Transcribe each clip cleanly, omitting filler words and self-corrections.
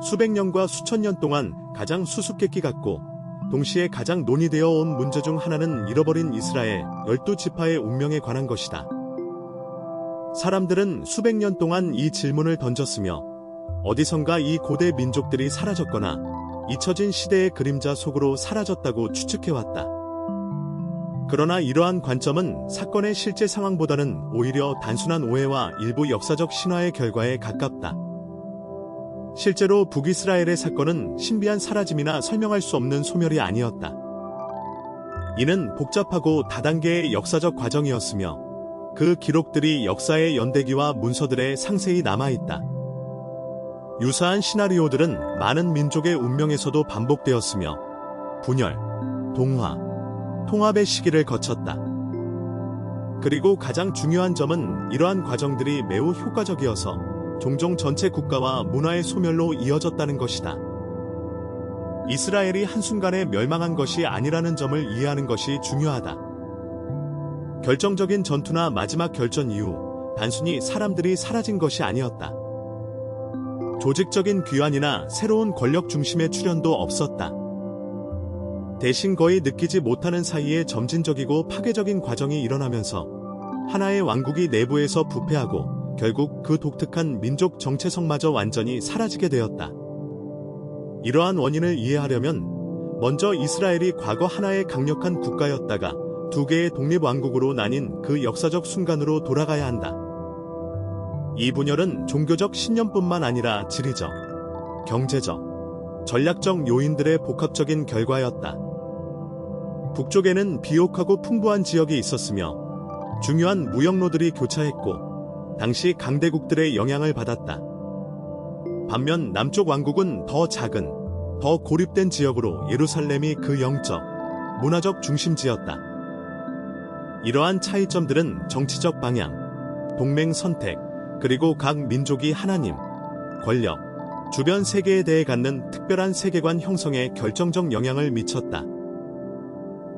수백 년과 수천 년 동안 가장 수수께끼 같고 동시에 가장 논의되어 온 문제 중 하나는 잃어버린 이스라엘 12지파의 운명에 관한 것이다. 사람들은 수백 년 동안 이 질문을 던졌으며 어디선가 이 고대 민족들이 사라졌거나 잊혀진 시대의 그림자 속으로 사라졌다고 추측해왔다. 그러나 이러한 관점은 사건의 실제 상황보다는 오히려 단순한 오해와 일부 역사적 신화의 결과에 가깝다. 실제로 북이스라엘의 사건은 신비한 사라짐이나 설명할 수 없는 소멸이 아니었다. 이는 복잡하고 다단계의 역사적 과정이었으며 그 기록들이 역사의 연대기와 문서들에 상세히 남아있다. 유사한 시나리오들은 많은 민족의 운명에서도 반복되었으며 분열, 동화, 통합의 시기를 거쳤다. 그리고 가장 중요한 점은 이러한 과정들이 매우 효과적이어서 종종 전체 국가와 문화의 소멸로 이어졌다는 것이다. 이스라엘이 한순간에 멸망한 것이 아니라는 점을 이해하는 것이 중요하다. 결정적인 전투나 마지막 결전 이후 단순히 사람들이 사라진 것이 아니었다. 조직적인 귀환이나 새로운 권력 중심의 출현도 없었다. 대신 거의 느끼지 못하는 사이에 점진적이고 파괴적인 과정이 일어나면서 하나의 왕국이 내부에서 부패하고 결국 그 독특한 민족 정체성마저 완전히 사라지게 되었다. 이러한 원인을 이해하려면 먼저 이스라엘이 과거 하나의 강력한 국가였다가 두 개의 독립왕국으로 나뉜 그 역사적 순간으로 돌아가야 한다. 이 분열은 종교적 신념뿐만 아니라 지리적, 경제적, 전략적 요인들의 복합적인 결과였다. 북쪽에는 비옥하고 풍부한 지역이 있었으며 중요한 무역로들이 교차했고 당시 강대국들의 영향을 받았다. 반면 남쪽 왕국은 더 작은, 더 고립된 지역으로 예루살렘이 그 영적, 문화적 중심지였다. 이러한 차이점들은 정치적 방향, 동맹 선택, 그리고 각 민족이 하나님, 권력, 주변 세계에 대해 갖는 특별한 세계관 형성에 결정적 영향을 미쳤다.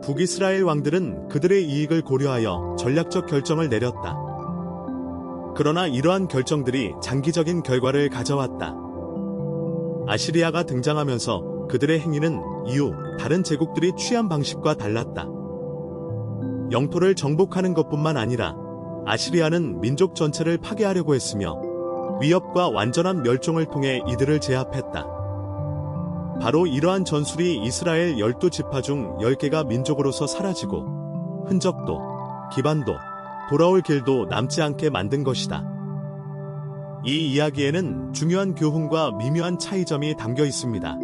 북이스라엘 왕들은 그들의 이익을 고려하여 전략적 결정을 내렸다. 그러나 이러한 결정들이 장기적인 결과를 가져왔다. 아시리아가 등장하면서 그들의 행위는 이후 다른 제국들이 취한 방식과 달랐다. 영토를 정복하는 것뿐만 아니라 아시리아는 민족 전체를 파괴하려고 했으며 위협과 완전한 멸종을 통해 이들을 제압했다. 바로 이러한 전술이 이스라엘 12지파 중 10개가 민족으로서 사라지고 흔적도, 기반도, 돌아올 길도 남지 않게 만든 것이다. 이 이야기에는 중요한 교훈과 미묘한 차이점이 담겨 있습니다.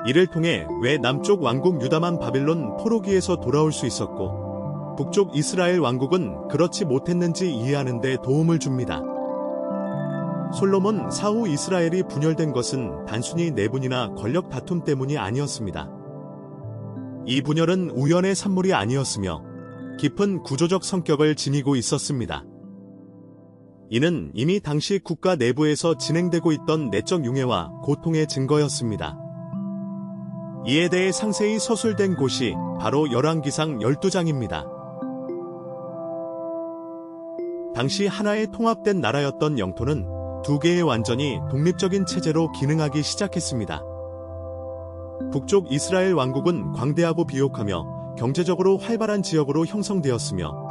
이를 통해 왜 남쪽 왕국 유다만 바빌론 포로기에서 돌아올 수 있었고 북쪽 이스라엘 왕국은 그렇지 못했는지 이해하는 데 도움을 줍니다. 솔로몬 사후 이스라엘이 분열된 것은 단순히 내분이나 권력 다툼 때문이 아니었습니다. 이 분열은 우연의 산물이 아니었으며 깊은 구조적 성격을 지니고 있었습니다. 이는 이미 당시 국가 내부에서 진행되고 있던 내적 융해와 고통의 증거였습니다. 이에 대해 상세히 서술된 곳이 바로 열왕기상 12장입니다. 당시 하나의 통합된 나라였던 영토는 두 개의 완전히 독립적인 체제로 기능하기 시작했습니다. 북쪽 이스라엘 왕국은 광대하고 비옥하며 경제적으로 활발한 지역으로 형성되었으며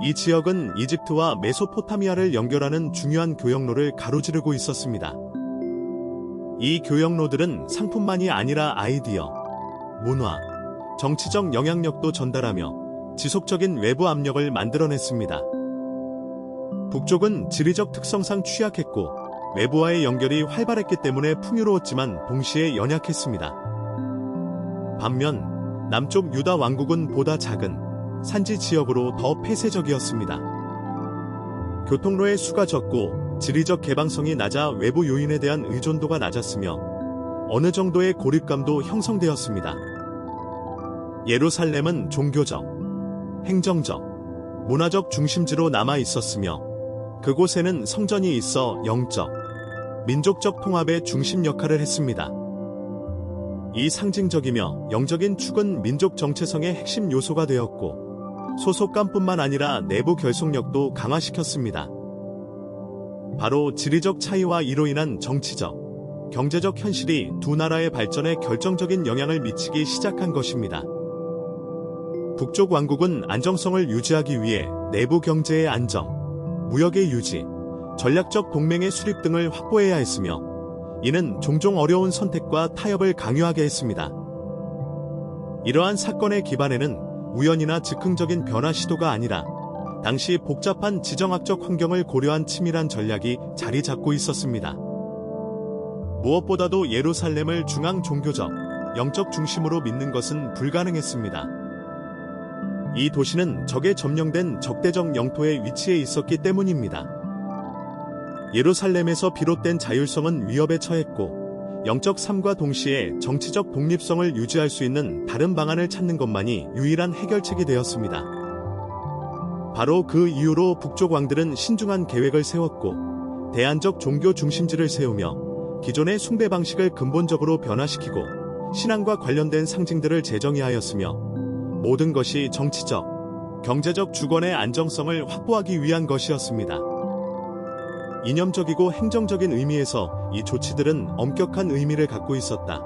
이 지역은 이집트와 메소포타미아를 연결하는 중요한 교역로를 가로지르고 있었습니다. 이 교역로들은 상품만이 아니라 아이디어, 문화, 정치적 영향력도 전달하며 지속적인 외부 압력을 만들어냈습니다. 북쪽은 지리적 특성상 취약했고 외부와의 연결이 활발했기 때문에 풍요로웠지만 동시에 연약했습니다. 반면 남쪽 유다 왕국은 보다 작은 산지 지역으로 더 폐쇄적이었습니다. 교통로의 수가 적고 지리적 개방성이 낮아 외부 요인에 대한 의존도가 낮았으며 어느 정도의 고립감도 형성되었습니다. 예루살렘은 종교적, 행정적, 문화적 중심지로 남아 있었으며 그곳에는 성전이 있어 영적, 민족적 통합의 중심 역할을 했습니다. 이 상징적이며 영적인 축은 민족 정체성의 핵심 요소가 되었고 소속감뿐만 아니라 내부 결속력도 강화시켰습니다. 바로 지리적 차이와 이로 인한 정치적, 경제적 현실이 두 나라의 발전에 결정적인 영향을 미치기 시작한 것입니다. 북쪽 왕국은 안정성을 유지하기 위해 내부 경제의 안정, 무역의 유지, 전략적 동맹의 수립 등을 확보해야 했으며, 이는 종종 어려운 선택과 타협을 강요하게 했습니다. 이러한 사건의 기반에는 우연이나 즉흥적인 변화 시도가 아니라 당시 복잡한 지정학적 환경을 고려한 치밀한 전략이 자리 잡고 있었습니다. 무엇보다도 예루살렘을 중앙 종교적, 영적 중심으로 믿는 것은 불가능했습니다. 이 도시는 적에 점령된 적대적 영토에 위치해 있었기 때문입니다. 예루살렘에서 비롯된 자율성은 위협에 처했고, 영적 삶과 동시에 정치적 독립성을 유지할 수 있는 다른 방안을 찾는 것만이 유일한 해결책이 되었습니다. 바로 그 이유로 북쪽 왕들은 신중한 계획을 세웠고, 대안적 종교 중심지를 세우며 기존의 숭배 방식을 근본적으로 변화시키고 신앙과 관련된 상징들을 재정의하였으며, 모든 것이 정치적, 경제적 주권의 안정성을 확보하기 위한 것이었습니다. 이념적이고 행정적인 의미에서 이 조치들은 엄격한 의미를 갖고 있었다.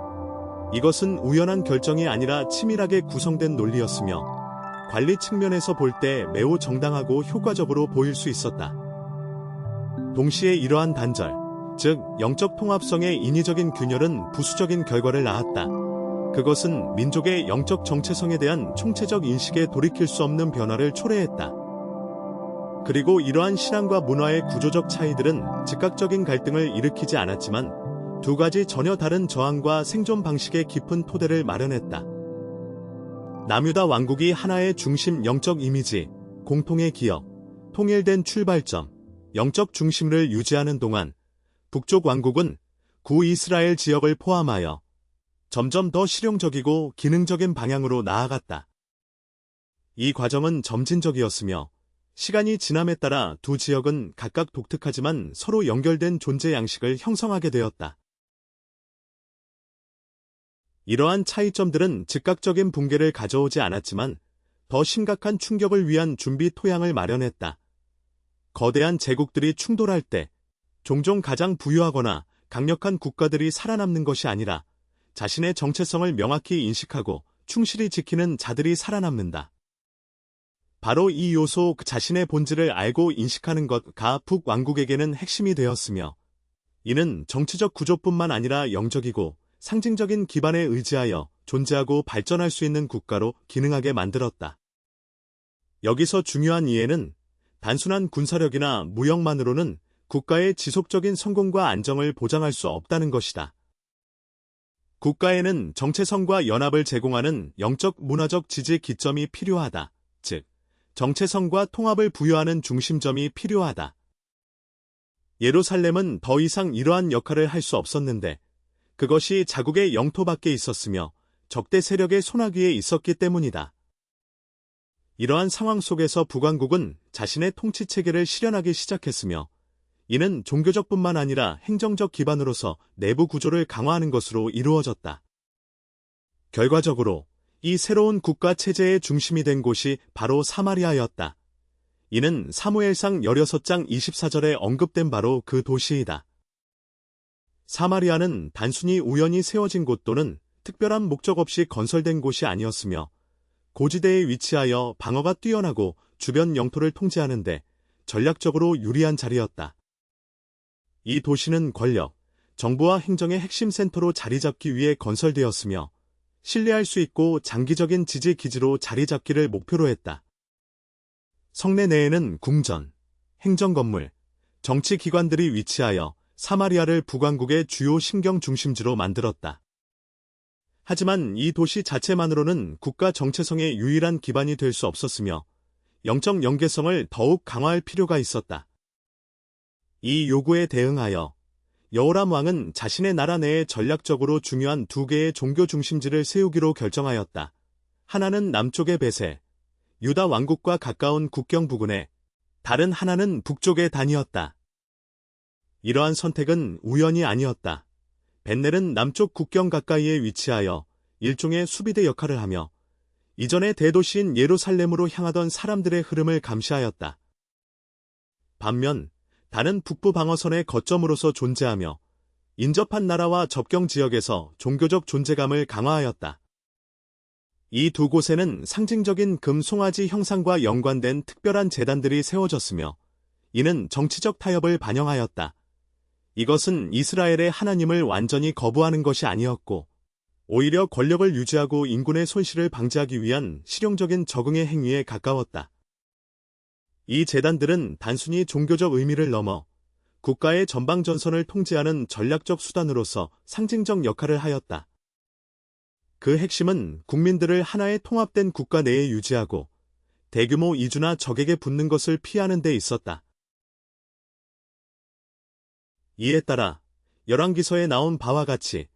이것은 우연한 결정이 아니라 치밀하게 구성된 논리였으며, 관리 측면에서 볼 때 매우 정당하고 효과적으로 보일 수 있었다. 동시에 이러한 단절, 즉 영적 통합성의 인위적인 균열은 부수적인 결과를 낳았다. 그것은 민족의 영적 정체성에 대한 총체적 인식에 돌이킬 수 없는 변화를 초래했다. 그리고 이러한 신앙과 문화의 구조적 차이들은 즉각적인 갈등을 일으키지 않았지만 두 가지 전혀 다른 저항과 생존 방식의 깊은 토대를 마련했다. 남유다 왕국이 하나의 중심 영적 이미지, 공통의 기억, 통일된 출발점, 영적 중심을 유지하는 동안 북쪽 왕국은 구이스라엘 지역을 포함하여 점점 더 실용적이고 기능적인 방향으로 나아갔다. 이 과정은 점진적이었으며 시간이 지남에 따라 두 지역은 각각 독특하지만 서로 연결된 존재 양식을 형성하게 되었다. 이러한 차이점들은 즉각적인 붕괴를 가져오지 않았지만 더 심각한 충격을 위한 준비 토양을 마련했다. 거대한 제국들이 충돌할 때 종종 가장 부유하거나 강력한 국가들이 살아남는 것이 아니라 자신의 정체성을 명확히 인식하고 충실히 지키는 자들이 살아남는다. 바로 이 요소 자신의 본질을 알고 인식하는 것가 북왕국에게는 핵심이 되었으며, 이는 정치적 구조뿐만 아니라 영적이고 상징적인 기반에 의지하여 존재하고 발전할 수 있는 국가로 기능하게 만들었다. 여기서 중요한 이해는 단순한 군사력이나 무역만으로는 국가의 지속적인 성공과 안정을 보장할 수 없다는 것이다. 국가에는 정체성과 연합을 제공하는 영적 문화적 지지 기점이 필요하다. 즉, 정체성과 통합을 부여하는 중심점이 필요하다. 예루살렘은 더 이상 이러한 역할을 할 수 없었는데, 그것이 자국의 영토 밖에 있었으며 적대 세력의 손아귀에 있었기 때문이다. 이러한 상황 속에서 북왕국은 자신의 통치 체계를 실현하기 시작했으며, 이는 종교적뿐만 아니라 행정적 기반으로서 내부 구조를 강화하는 것으로 이루어졌다. 결과적으로 이 새로운 국가 체제의 중심이 된 곳이 바로 사마리아였다. 이는 사무엘상 16장 24절에 언급된 바로 그 도시이다. 사마리아는 단순히 우연히 세워진 곳 또는 특별한 목적 없이 건설된 곳이 아니었으며, 고지대에 위치하여 방어가 뛰어나고 주변 영토를 통제하는데 전략적으로 유리한 자리였다. 이 도시는 권력, 정부와 행정의 핵심 센터로 자리 잡기 위해 건설되었으며, 신뢰할 수 있고 장기적인 지지 기지로 자리 잡기를 목표로 했다. 성내 내에는 궁전, 행정건물, 정치기관들이 위치하여 사마리아를 북왕국의 주요 신경 중심지로 만들었다. 하지만 이 도시 자체만으로는 국가 정체성의 유일한 기반이 될 수 없었으며, 영적 연계성을 더욱 강화할 필요가 있었다. 이 요구에 대응하여 여호람 왕은 자신의 나라 내에 전략적으로 중요한 두 개의 종교 중심지를 세우기로 결정하였다. 하나는 남쪽의 베세, 유다 왕국과 가까운 국경 부근에, 다른 하나는 북쪽의 단이었다. 이러한 선택은 우연이 아니었다. 벳넬은 남쪽 국경 가까이에 위치하여 일종의 수비대 역할을 하며, 이전의 대도시인 예루살렘으로 향하던 사람들의 흐름을 감시하였다. 반면 단은 북부 방어선의 거점으로서 존재하며 인접한 나라와 접경 지역에서 종교적 존재감을 강화하였다. 이 두 곳에는 상징적인 금 송아지 형상과 연관된 특별한 제단들이 세워졌으며 이는 정치적 타협을 반영하였다. 이것은 이스라엘의 하나님을 완전히 거부하는 것이 아니었고 오히려 권력을 유지하고 인군의 손실을 방지하기 위한 실용적인 적응의 행위에 가까웠다. 이 제단들은 단순히 종교적 의미를 넘어 국가의 전방 전선을 통제하는 전략적 수단으로서 상징적 역할을 하였다. 그 핵심은 국민들을 하나의 통합된 국가 내에 유지하고 대규모 이주나 적에게 붙는 것을 피하는 데 있었다. 이에 따라 열왕기서에 나온 바와 같이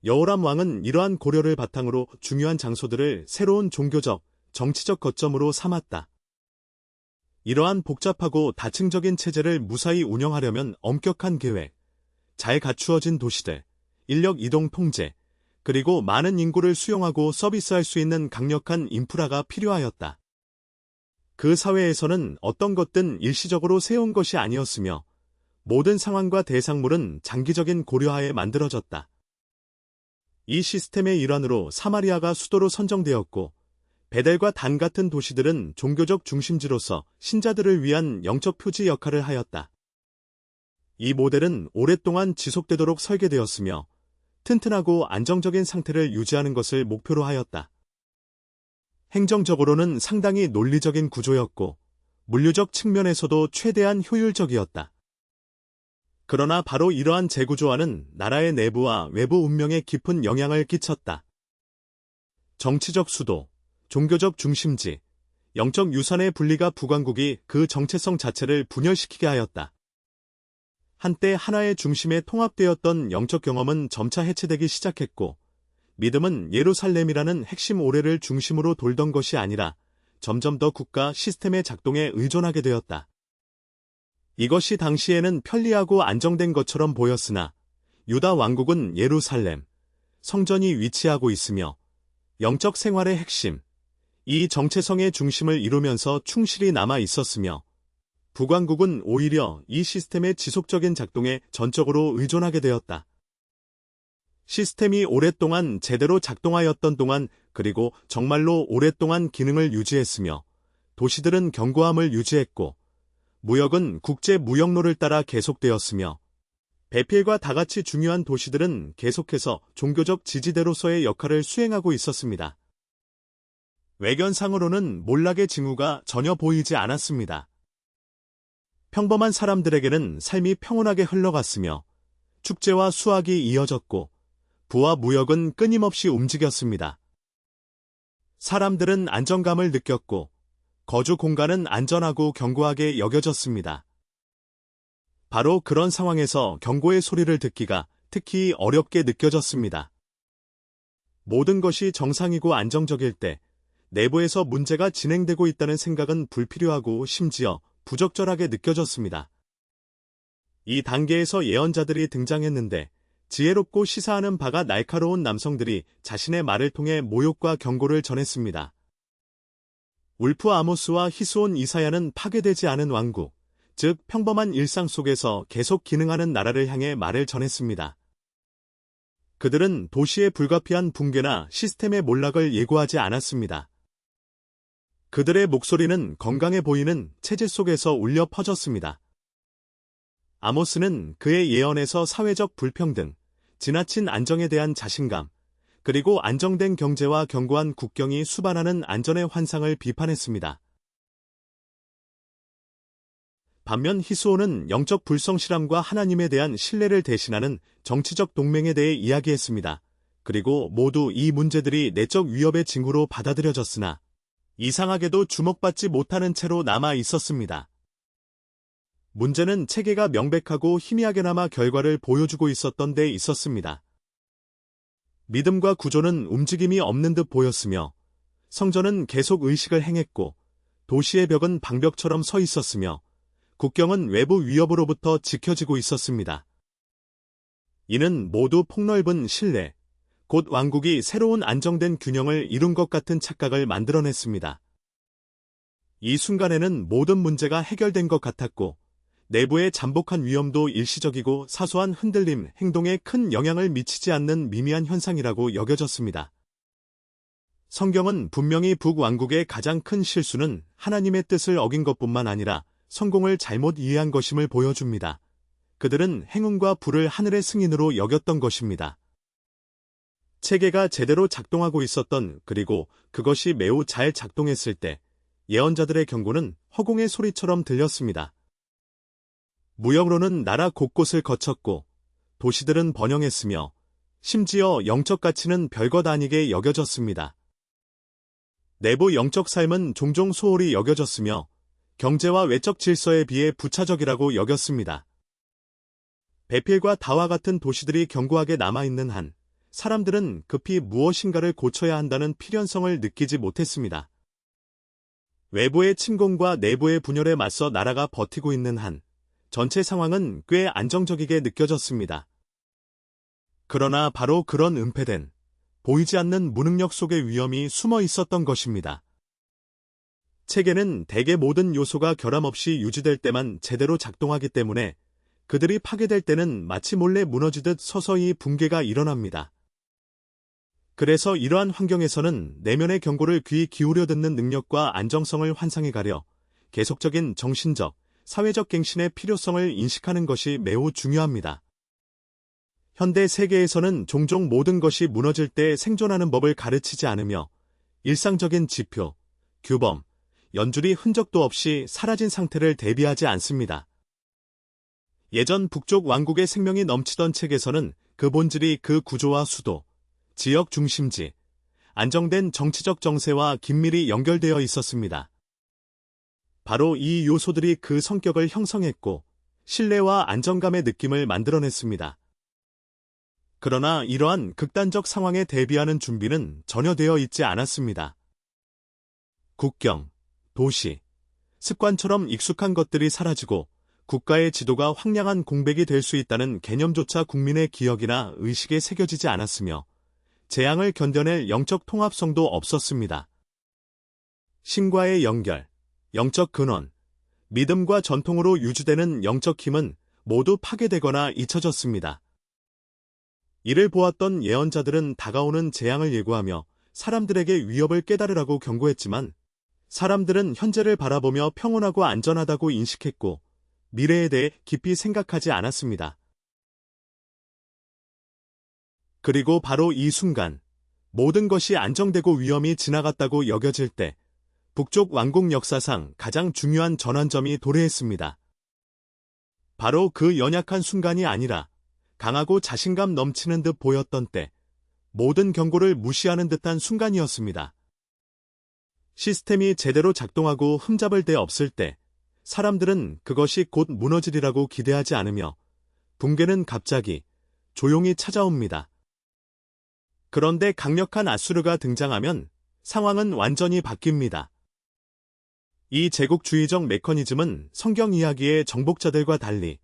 여호람 왕은 이러한 고려를 바탕으로 중요한 장소들을 새로운 종교적, 정치적 거점으로 삼았다. 이러한 복잡하고 다층적인 체제를 무사히 운영하려면 엄격한 계획, 잘 갖추어진 도시들, 인력 이동 통제, 그리고 많은 인구를 수용하고 서비스할 수 있는 강력한 인프라가 필요하였다. 그 사회에서는 어떤 것든 일시적으로 세운 것이 아니었으며 모든 상황과 대상물은 장기적인 고려하에 만들어졌다. 이 시스템의 일환으로 사마리아가 수도로 선정되었고 베델과 단 같은 도시들은 종교적 중심지로서 신자들을 위한 영적 표지 역할을 하였다. 이 모델은 오랫동안 지속되도록 설계되었으며 튼튼하고 안정적인 상태를 유지하는 것을 목표로 하였다. 행정적으로는 상당히 논리적인 구조였고 물류적 측면에서도 최대한 효율적이었다. 그러나 바로 이러한 재구조화는 나라의 내부와 외부 운명에 깊은 영향을 끼쳤다. 정치적 수도, 종교적 중심지, 영적 유산의 분리가 부관국이 그 정체성 자체를 분열시키게 하였다. 한때 하나의 중심에 통합되었던 영적 경험은 점차 해체되기 시작했고 믿음은 예루살렘이라는 핵심 오래를 중심으로 돌던 것이 아니라 점점 더 국가 시스템의 작동에 의존하게 되었다. 이것이 당시에는 편리하고 안정된 것처럼 보였으나 유다 왕국은 예루살렘, 성전이 위치하고 있으며 영적 생활의 핵심, 이 정체성의 중심을 이루면서 충실히 남아 있었으며 북왕국은 오히려 이 시스템의 지속적인 작동에 전적으로 의존하게 되었다. 시스템이 오랫동안 제대로 작동하였던 동안 그리고 정말로 오랫동안 기능을 유지했으며 도시들은 견고함을 유지했고 무역은 국제 무역로를 따라 계속되었으며 배필과 다같이 중요한 도시들은 계속해서 종교적 지지대로서의 역할을 수행하고 있었습니다. 외견상으로는 몰락의 징후가 전혀 보이지 않았습니다. 평범한 사람들에게는 삶이 평온하게 흘러갔으며 축제와 수확이 이어졌고 부와 무역은 끊임없이 움직였습니다. 사람들은 안정감을 느꼈고 거주 공간은 안전하고 견고하게 여겨졌습니다. 바로 그런 상황에서 경고의 소리를 듣기가 특히 어렵게 느껴졌습니다. 모든 것이 정상이고 안정적일 때 내부에서 문제가 진행되고 있다는 생각은 불필요하고 심지어 부적절하게 느껴졌습니다. 이 단계에서 예언자들이 등장했는데 지혜롭고 시사하는 바가 날카로운 남성들이 자신의 말을 통해 모욕과 경고를 전했습니다. 울프 아모스와 히스온 이사야는 파괴되지 않은 왕국, 즉 평범한 일상 속에서 계속 기능하는 나라를 향해 말을 전했습니다. 그들은 도시의 불가피한 붕괴나 시스템의 몰락을 예고하지 않았습니다. 그들의 목소리는 건강해 보이는 체제 속에서 울려 퍼졌습니다. 아모스는 그의 예언에서 사회적 불평등, 지나친 안정에 대한 자신감, 그리고 안정된 경제와 견고한 국경이 수반하는 안전의 환상을 비판했습니다. 반면 히스온은 영적 불성실함과 하나님에 대한 신뢰를 대신하는 정치적 동맹에 대해 이야기했습니다. 그리고 모두 이 문제들이 내적 위협의 징후로 받아들여졌으나 이상하게도 주목받지 못하는 채로 남아 있었습니다. 문제는 체계가 명백하고 희미하게나마 결과를 보여주고 있었던 데 있었습니다. 믿음과 구조는 움직임이 없는 듯 보였으며 성전은 계속 의식을 행했고 도시의 벽은 방벽처럼 서 있었으며 국경은 외부 위협으로부터 지켜지고 있었습니다. 이는 모두 폭넓은 신뢰, 곧 왕국이 새로운 안정된 균형을 이룬 것 같은 착각을 만들어냈습니다. 이 순간에는 모든 문제가 해결된 것 같았고 내부의 잠복한 위험도 일시적이고 사소한 흔들림, 행동에 큰 영향을 미치지 않는 미미한 현상이라고 여겨졌습니다. 성경은 분명히 북왕국의 가장 큰 실수는 하나님의 뜻을 어긴 것뿐만 아니라 성공을 잘못 이해한 것임을 보여줍니다. 그들은 행운과 부를 하늘의 승인으로 여겼던 것입니다. 체계가 제대로 작동하고 있었던, 그리고 그것이 매우 잘 작동했을 때 예언자들의 경고는 허공의 소리처럼 들렸습니다. 무역로는 나라 곳곳을 거쳤고 도시들은 번영했으며 심지어 영적 가치는 별것 아니게 여겨졌습니다. 내부 영적 삶은 종종 소홀히 여겨졌으며 경제와 외적 질서에 비해 부차적이라고 여겼습니다. 베필과 다와 같은 도시들이 견고하게 남아있는 한 사람들은 급히 무엇인가를 고쳐야 한다는 필연성을 느끼지 못했습니다. 외부의 침공과 내부의 분열에 맞서 나라가 버티고 있는 한 전체 상황은 꽤 안정적이게 느껴졌습니다. 그러나 바로 그런 은폐된, 보이지 않는 무능력 속의 위험이 숨어 있었던 것입니다. 체계는 대개 모든 요소가 결함 없이 유지될 때만 제대로 작동하기 때문에 그들이 파괴될 때는 마치 몰래 무너지듯 서서히 붕괴가 일어납니다. 그래서 이러한 환경에서는 내면의 경고를 귀 기울여 듣는 능력과 안정성을 환상해 가려 계속적인 정신적, 사회적 갱신의 필요성을 인식하는 것이 매우 중요합니다. 현대 세계에서는 종종 모든 것이 무너질 때 생존하는 법을 가르치지 않으며 일상적인 지표, 규범, 연줄이 흔적도 없이 사라진 상태를 대비하지 않습니다. 예전 북쪽 왕국의 생명이 넘치던 책에서는 그 본질이 그 구조와 수도, 지역 중심지, 안정된 정치적 정세와 긴밀히 연결되어 있었습니다. 바로 이 요소들이 그 성격을 형성했고 신뢰와 안정감의 느낌을 만들어냈습니다. 그러나 이러한 극단적 상황에 대비하는 준비는 전혀 되어 있지 않았습니다. 국경, 도시, 습관처럼 익숙한 것들이 사라지고 국가의 지도가 황량한 공백이 될 수 있다는 개념조차 국민의 기억이나 의식에 새겨지지 않았으며 재앙을 견뎌낼 영적 통합성도 없었습니다. 신과의 연결, 영적 근원, 믿음과 전통으로 유지되는 영적 힘은 모두 파괴되거나 잊혀졌습니다. 이를 보았던 예언자들은 다가오는 재앙을 예고하며 사람들에게 위협을 깨달으라고 경고했지만 사람들은 현재를 바라보며 평온하고 안전하다고 인식했고 미래에 대해 깊이 생각하지 않았습니다. 그리고 바로 이 순간 모든 것이 안정되고 위험이 지나갔다고 여겨질 때 북쪽 왕국 역사상 가장 중요한 전환점이 도래했습니다. 바로 그 연약한 순간이 아니라 강하고 자신감 넘치는 듯 보였던 때, 모든 경고를 무시하는 듯한 순간이었습니다. 시스템이 제대로 작동하고 흠잡을 데 없을 때, 사람들은 그것이 곧 무너지리라고 기대하지 않으며 붕괴는 갑자기 조용히 찾아옵니다. 그런데 강력한 아수르가 등장하면 상황은 완전히 바뀝니다. 이 제국주의적 메커니즘은 성경 이야기의 정복자들과 달리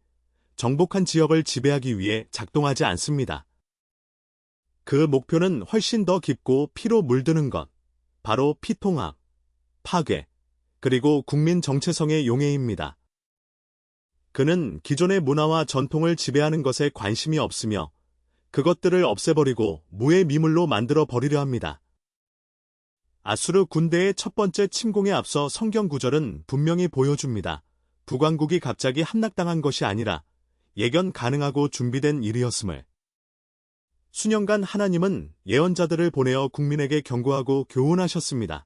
정복한 지역을 지배하기 위해 작동하지 않습니다. 그 목표는 훨씬 더 깊고 피로 물드는 것, 바로 피통합, 파괴, 그리고 국민 정체성의 용해입니다. 그는 기존의 문화와 전통을 지배하는 것에 관심이 없으며 그것들을 없애버리고 무의 미물로 만들어 버리려 합니다. 아수르 군대의 첫 번째 침공에 앞서 성경 구절은 분명히 보여줍니다. 북왕국이 갑자기 함락당한 것이 아니라 예견 가능하고 준비된 일이었음을. 수년간 하나님은 예언자들을 보내어 국민에게 경고하고 교훈하셨습니다.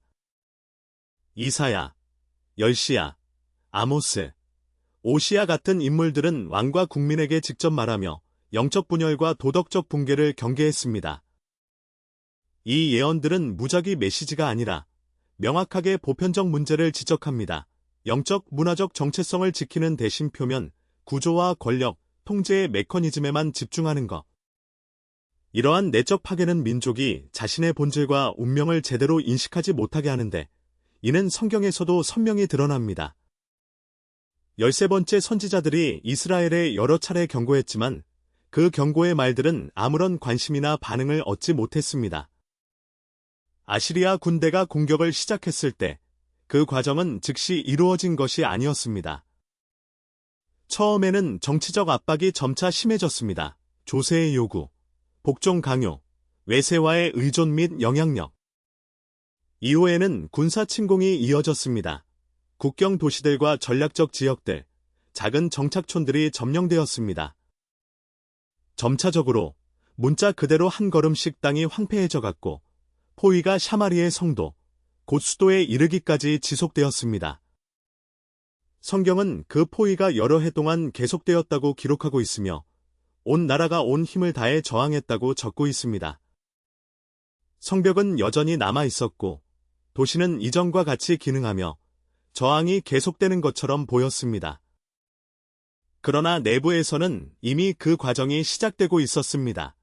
이사야, 열시야, 아모스, 오시야 같은 인물들은 왕과 국민에게 직접 말하며 영적 분열과 도덕적 붕괴를 경계했습니다. 이 예언들은 무작위 메시지가 아니라 명확하게 보편적 문제를 지적합니다. 영적, 문화적 정체성을 지키는 대신 표면, 구조와 권력, 통제의 메커니즘에만 집중하는 것. 이러한 내적 파괴는 민족이 자신의 본질과 운명을 제대로 인식하지 못하게 하는데, 이는 성경에서도 선명히 드러납니다. 13번째 선지자들이 이스라엘에 여러 차례 경고했지만 그 경고의 말들은 아무런 관심이나 반응을 얻지 못했습니다. 아시리아 군대가 공격을 시작했을 때 그 과정은 즉시 이루어진 것이 아니었습니다. 처음에는 정치적 압박이 점차 심해졌습니다. 조세의 요구, 복종 강요, 외세와의 의존 및 영향력. 이후에는 군사 침공이 이어졌습니다. 국경 도시들과 전략적 지역들, 작은 정착촌들이 점령되었습니다. 점차적으로 문자 그대로 한 걸음씩 땅이 황폐해져 갔고 포위가 샤마리의 성도, 곧 수도에 이르기까지 지속되었습니다. 성경은 그 포위가 여러 해 동안 계속되었다고 기록하고 있으며 온 나라가 온 힘을 다해 저항했다고 적고 있습니다. 성벽은 여전히 남아 있었고 도시는 이전과 같이 기능하며 저항이 계속되는 것처럼 보였습니다. 그러나 내부에서는 이미 그 과정이 시작되고 있었습니다.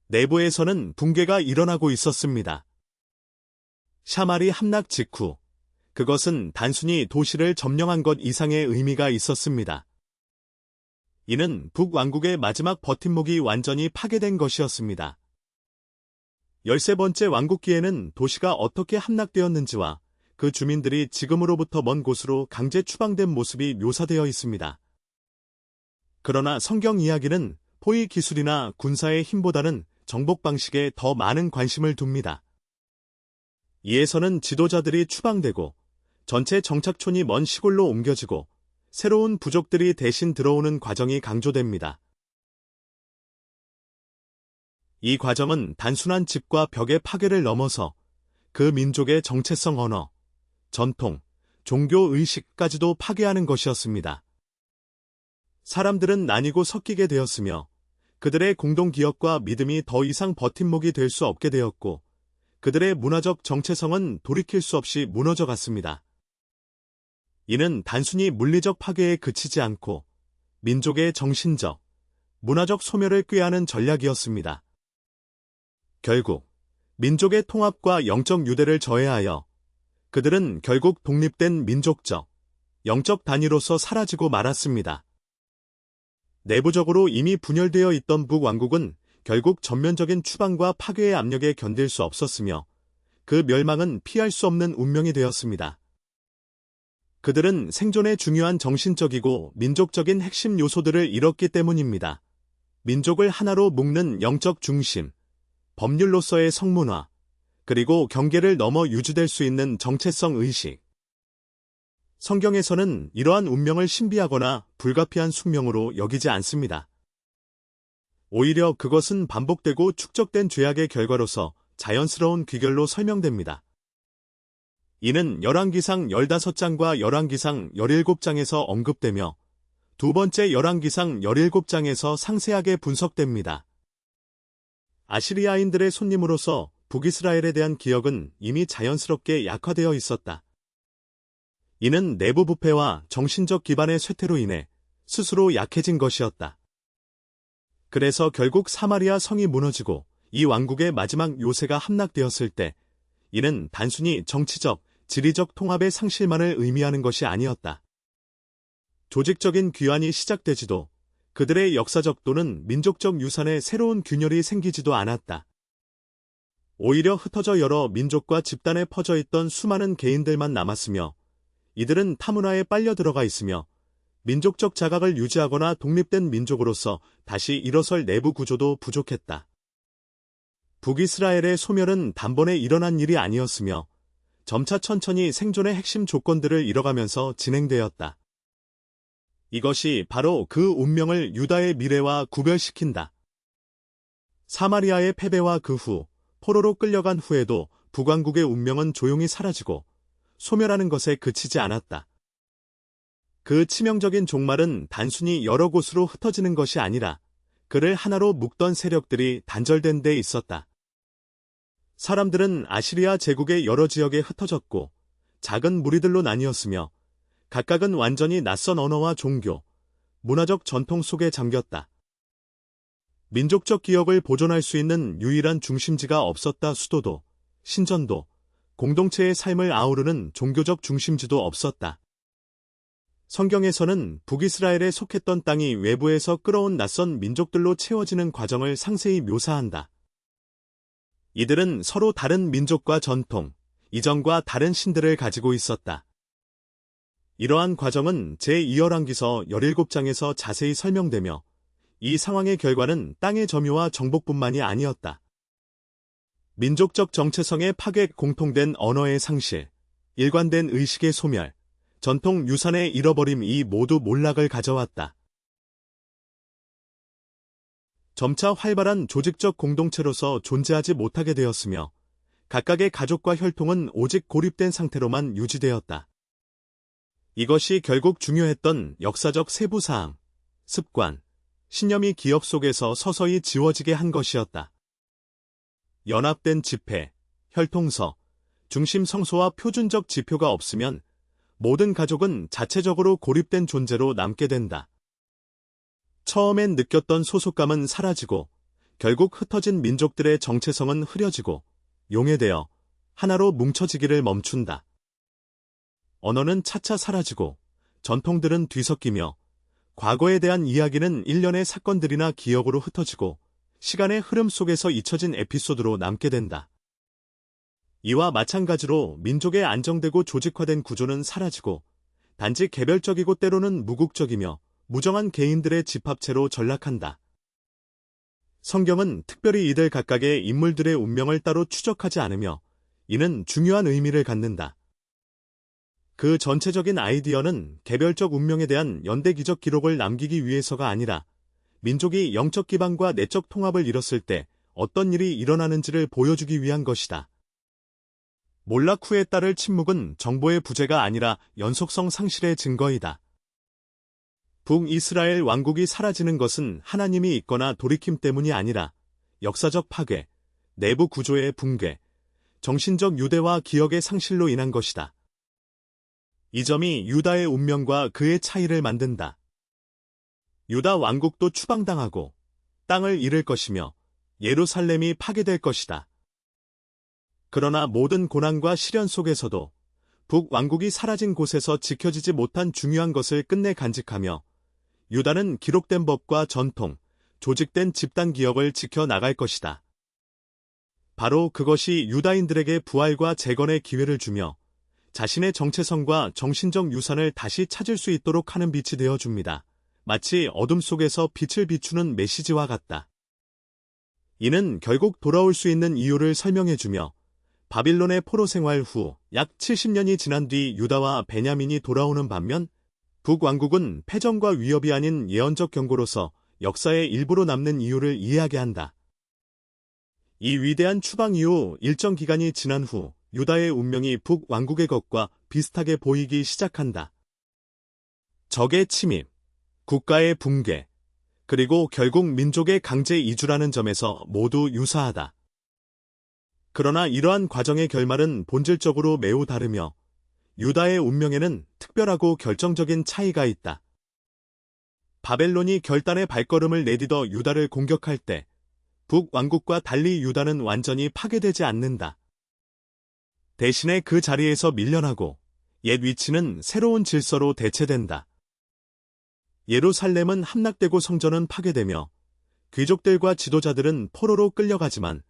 내부에서는 붕괴가 일어나고 있었습니다. 샤말이 함락 직후, 그것은 단순히 도시를 점령한 것 이상의 의미가 있었습니다. 이는 북왕국의 마지막 버팀목이 완전히 파괴된 것이었습니다. 13번째 왕국기에는 도시가 어떻게 함락되었는지와 그 주민들이 지금으로부터 먼 곳으로 강제 추방된 모습이 묘사되어 있습니다. 그러나 성경 이야기는 포위 기술이나 군사의 힘보다는 정복 방식에 더 많은 관심을 둡니다. 이에서는 지도자들이 추방되고 전체 정착촌이 먼 시골로 옮겨지고 새로운 부족들이 대신 들어오는 과정이 강조됩니다. 이 과정은 단순한 집과 벽의 파괴를 넘어서 그 민족의 정체성 언어, 전통, 종교 의식까지도 파괴하는 것이었습니다. 사람들은 나뉘고 섞이게 되었으며 그들의 공동기억과 믿음이 더 이상 버팀목이 될 수 없게 되었고 그들의 문화적 정체성은 돌이킬 수 없이 무너져 갔습니다. 이는 단순히 물리적 파괴에 그치지 않고 민족의 정신적, 문화적 소멸을 꾀하는 전략이었습니다. 결국 민족의 통합과 영적 유대를 저해하여 그들은 결국 독립된 민족적, 영적 단위로서 사라지고 말았습니다. 내부적으로 이미 분열되어 있던 북왕국은 결국 전면적인 추방과 파괴의 압력에 견딜 수 없었으며 그 멸망은 피할 수 없는 운명이 되었습니다. 그들은 생존에 중요한 정신적이고 민족적인 핵심 요소들을 잃었기 때문입니다. 민족을 하나로 묶는 영적 중심, 법률로서의 성문화, 그리고 경계를 넘어 유지될 수 있는 정체성 의식. 성경에서는 이러한 운명을 신비하거나 불가피한 숙명으로 여기지 않습니다. 오히려 그것은 반복되고 축적된 죄악의 결과로서 자연스러운 귀결로 설명됩니다. 이는 열왕기상 15장과 열왕기상 17장에서 언급되며 두 번째 열왕기상 17장에서 상세하게 분석됩니다. 아시리아인들의 손님으로서 북이스라엘에 대한 기억은 이미 자연스럽게 약화되어 있었다. 이는 내부 부패와 정신적 기반의 쇠퇴로 인해 스스로 약해진 것이었다. 그래서 결국 사마리아 성이 무너지고 이 왕국의 마지막 요새가 함락되었을 때 이는 단순히 정치적, 지리적 통합의 상실만을 의미하는 것이 아니었다. 조직적인 귀환이 시작되지도 그들의 역사적 또는 민족적 유산에 새로운 균열이 생기지도 않았다. 오히려 흩어져 여러 민족과 집단에 퍼져 있던 수많은 개인들만 남았으며 이들은 타문화에 빨려 들어가 있으며 민족적 자각을 유지하거나 독립된 민족으로서 다시 일어설 내부 구조도 부족했다. 북이스라엘의 소멸은 단번에 일어난 일이 아니었으며 점차 천천히 생존의 핵심 조건들을 잃어가면서 진행되었다. 이것이 바로 그 운명을 유다의 미래와 구별시킨다. 사마리아의 패배와 그 후 포로로 끌려간 후에도 북왕국의 운명은 조용히 사라지고 소멸하는 것에 그치지 않았다. 그 치명적인 종말은 단순히 여러 곳으로 흩어지는 것이 아니라 그를 하나로 묶던 세력들이 단절된 데 있었다. 사람들은 아시리아 제국의 여러 지역에 흩어졌고 작은 무리들로 나뉘었으며 각각은 완전히 낯선 언어와 종교, 문화적 전통 속에 잠겼다. 민족적 기억을 보존할 수 있는 유일한 중심지가 없었다. 수도도, 신전도, 공동체의 삶을 아우르는 종교적 중심지도 없었다. 성경에서는 북이스라엘에 속했던 땅이 외부에서 끌어온 낯선 민족들로 채워지는 과정을 상세히 묘사한다. 이들은 서로 다른 민족과 전통, 이전과 다른 신들을 가지고 있었다. 이러한 과정은 제2열왕기서 17장에서 자세히 설명되며 이 상황의 결과는 땅의 점유와 정복뿐만이 아니었다. 민족적 정체성의 파괴, 공통된 언어의 상실, 일관된 의식의 소멸, 전통 유산의 잃어버림이 모두 몰락을 가져왔다. 점차 활발한 조직적 공동체로서 존재하지 못하게 되었으며 각각의 가족과 혈통은 오직 고립된 상태로만 유지되었다. 이것이 결국 중요했던 역사적 세부사항, 습관, 신념이 기억 속에서 서서히 지워지게 한 것이었다. 연합된 지폐, 혈통서, 중심 성소와 표준적 지표가 없으면 모든 가족은 자체적으로 고립된 존재로 남게 된다. 처음엔 느꼈던 소속감은 사라지고 결국 흩어진 민족들의 정체성은 흐려지고 용해되어 하나로 뭉쳐지기를 멈춘다. 언어는 차차 사라지고 전통들은 뒤섞이며 과거에 대한 이야기는 일련의 사건들이나 기억으로 흩어지고 시간의 흐름 속에서 잊혀진 에피소드로 남게 된다. 이와 마찬가지로 민족의 안정되고 조직화된 구조는 사라지고 단지 개별적이고 때로는 무국적이며 무정한 개인들의 집합체로 전락한다. 성경은 특별히 이들 각각의 인물들의 운명을 따로 추적하지 않으며 이는 중요한 의미를 갖는다. 그 전체적인 아이디어는 개별적 운명에 대한 연대기적 기록을 남기기 위해서가 아니라 민족이 영적 기반과 내적 통합을 잃었을 때 어떤 일이 일어나는지를 보여주기 위한 것이다. 몰락 후에 따를 침묵은 정보의 부재가 아니라 연속성 상실의 증거이다. 북이스라엘 왕국이 사라지는 것은 하나님이 있거나 돌이킴 때문이 아니라 역사적 파괴, 내부 구조의 붕괴, 정신적 유대와 기억의 상실로 인한 것이다. 이 점이 유다의 운명과 그의 차이를 만든다. 유다 왕국도 추방당하고 땅을 잃을 것이며 예루살렘이 파괴될 것이다. 그러나 모든 고난과 시련 속에서도 북왕국이 사라진 곳에서 지켜지지 못한 중요한 것을 끝내 간직하며 유다는 기록된 법과 전통, 조직된 집단 기억을 지켜나갈 것이다. 바로 그것이 유다인들에게 부활과 재건의 기회를 주며 자신의 정체성과 정신적 유산을 다시 찾을 수 있도록 하는 빛이 되어줍니다. 마치 어둠 속에서 빛을 비추는 메시지와 같다. 이는 결국 돌아올 수 있는 이유를 설명해주며 바빌론의 포로 생활 후 약 70년이 지난 뒤 유다와 베냐민이 돌아오는 반면 북왕국은 패전과 위협이 아닌 예언적 경고로서 역사의 일부로 남는 이유를 이해하게 한다. 이 위대한 추방 이후 일정 기간이 지난 후 유다의 운명이 북왕국의 것과 비슷하게 보이기 시작한다. 적의 침입, 국가의 붕괴, 그리고 결국 민족의 강제 이주라는 점에서 모두 유사하다. 그러나 이러한 과정의 결말은 본질적으로 매우 다르며 유다의 운명에는 특별하고 결정적인 차이가 있다. 바벨론이 결단의 발걸음을 내딛어 유다를 공격할 때 북왕국과 달리 유다는 완전히 파괴되지 않는다. 대신에 그 자리에서 밀려나고 옛 위치는 새로운 질서로 대체된다. 예루살렘은 함락되고 성전은 파괴되며 귀족들과 지도자들은 포로로 끌려가지만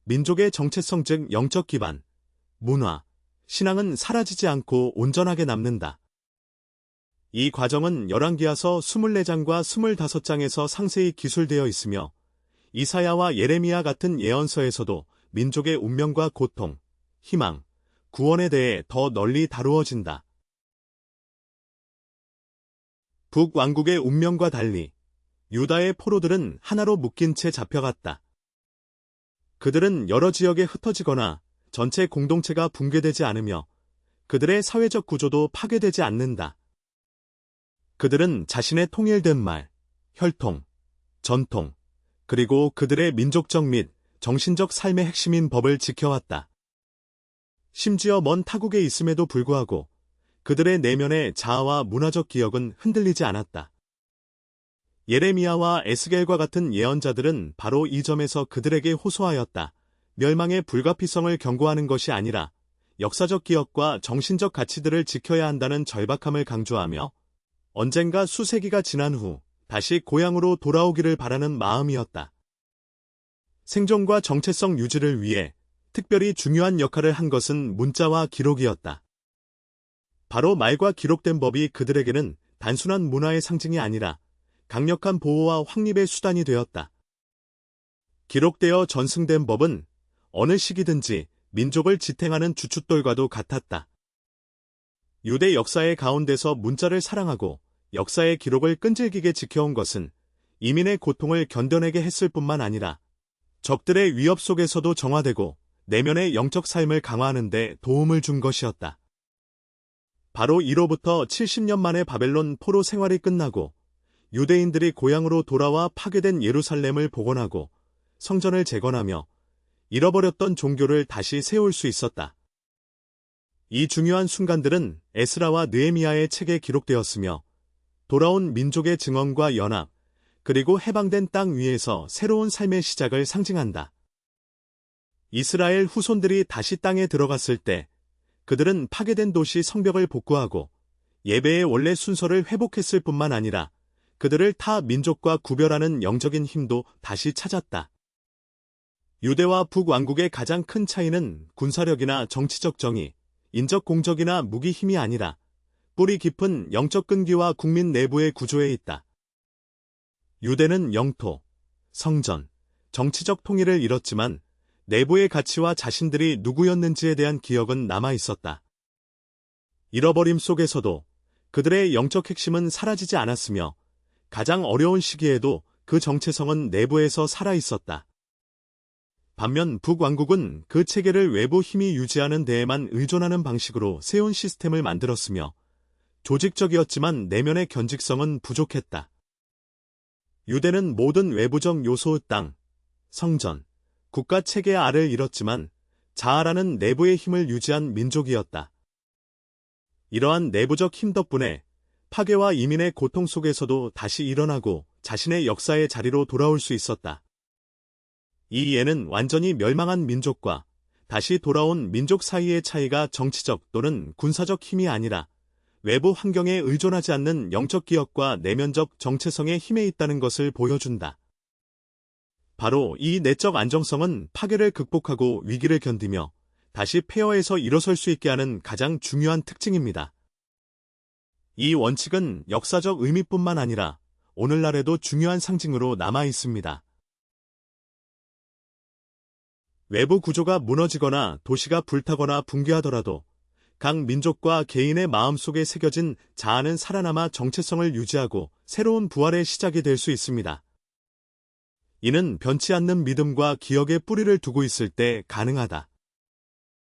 민족의 정체성 즉 영적 기반, 문화, 신앙은 사라지지 않고 온전하게 남는다. 이 과정은 열왕기하서 24장과 25장에서 상세히 기술되어 있으며 이사야와 예레미야 같은 예언서에서도 민족의 운명과 고통, 희망, 구원에 대해 더 널리 다루어진다. 북왕국의 운명과 달리 유다의 포로들은 하나로 묶인 채 잡혀갔다. 그들은 여러 지역에 흩어지거나 전체 공동체가 붕괴되지 않으며 그들의 사회적 구조도 파괴되지 않는다. 그들은 자신의 통일된 말, 혈통, 전통, 그리고 그들의 민족적 및 정신적 삶의 핵심인 법을 지켜왔다. 심지어 먼 타국에 있음에도 불구하고 그들의 내면의 자아와 문화적 기억은 흔들리지 않았다. 예레미야와 에스겔과 같은 예언자들은 바로 이 점에서 그들에게 호소하였다. 멸망의 불가피성을 경고하는 것이 아니라 역사적 기억과 정신적 가치들을 지켜야 한다는 절박함을 강조하며 언젠가 수세기가 지난 후 다시 고향으로 돌아오기를 바라는 마음이었다. 생존과 정체성 유지를 위해 특별히 중요한 역할을 한 것은 문자와 기록이었다. 바로 말과 기록된 법이 그들에게는 단순한 문화의 상징이 아니라 강력한 보호와 확립의 수단이 되었다. 기록되어 전승된 법은 어느 시기든지 민족을 지탱하는 주춧돌과도 같았다. 유대 역사의 가운데서 문자를 사랑하고 역사의 기록을 끈질기게 지켜온 것은 이민의 고통을 견뎌내게 했을 뿐만 아니라 적들의 위협 속에서도 정화되고 내면의 영적 삶을 강화하는 데 도움을 준 것이었다. 바로 이로부터 70년 만에 바벨론 포로 생활이 끝나고 유대인들이 고향으로 돌아와 파괴된 예루살렘을 복원하고 성전을 재건하며 잃어버렸던 종교를 다시 세울 수 있었다. 이 중요한 순간들은 에스라와 느헤미야의 책에 기록되었으며 돌아온 민족의 증언과 연합, 그리고 해방된 땅 위에서 새로운 삶의 시작을 상징한다. 이스라엘 후손들이 다시 땅에 들어갔을 때 그들은 파괴된 도시 성벽을 복구하고 예배의 원래 순서를 회복했을 뿐만 아니라 그들을 타 민족과 구별하는 영적인 힘도 다시 찾았다. 유대와 북왕국의 가장 큰 차이는 군사력이나 정치적 정의, 인적 공적이나 무기 힘이 아니라 뿌리 깊은 영적 끈기와 국민 내부의 구조에 있다. 유대는 영토, 성전, 정치적 통일을 잃었지만 내부의 가치와 자신들이 누구였는지에 대한 기억은 남아 있었다. 잃어버림 속에서도 그들의 영적 핵심은 사라지지 않았으며 가장 어려운 시기에도 그 정체성은 내부에서 살아 있었다. 반면 북왕국은 그 체계를 외부 힘이 유지하는 데에만 의존하는 방식으로 세운 시스템을 만들었으며 조직적이었지만 내면의 견직성은 부족했다. 유대는 모든 외부적 요소의 땅, 성전, 국가 체계 알을 잃었지만 자아라는 내부의 힘을 유지한 민족이었다. 이러한 내부적 힘 덕분에 파괴와 이민의 고통 속에서도 다시 일어나고 자신의 역사의 자리로 돌아올 수 있었다. 이 예는 완전히 멸망한 민족과 다시 돌아온 민족 사이의 차이가 정치적 또는 군사적 힘이 아니라 외부 환경에 의존하지 않는 영적 기억과 내면적 정체성의 힘에 있다는 것을 보여준다. 바로 이 내적 안정성은 파괴를 극복하고 위기를 견디며 다시 폐허에서 일어설 수 있게 하는 가장 중요한 특징입니다. 이 원칙은 역사적 의미뿐만 아니라 오늘날에도 중요한 상징으로 남아 있습니다. 외부 구조가 무너지거나 도시가 불타거나 붕괴하더라도 각 민족과 개인의 마음속에 새겨진 자아는 살아남아 정체성을 유지하고 새로운 부활의 시작이 될 수 있습니다. 이는 변치 않는 믿음과 기억의 뿌리를 두고 있을 때 가능하다.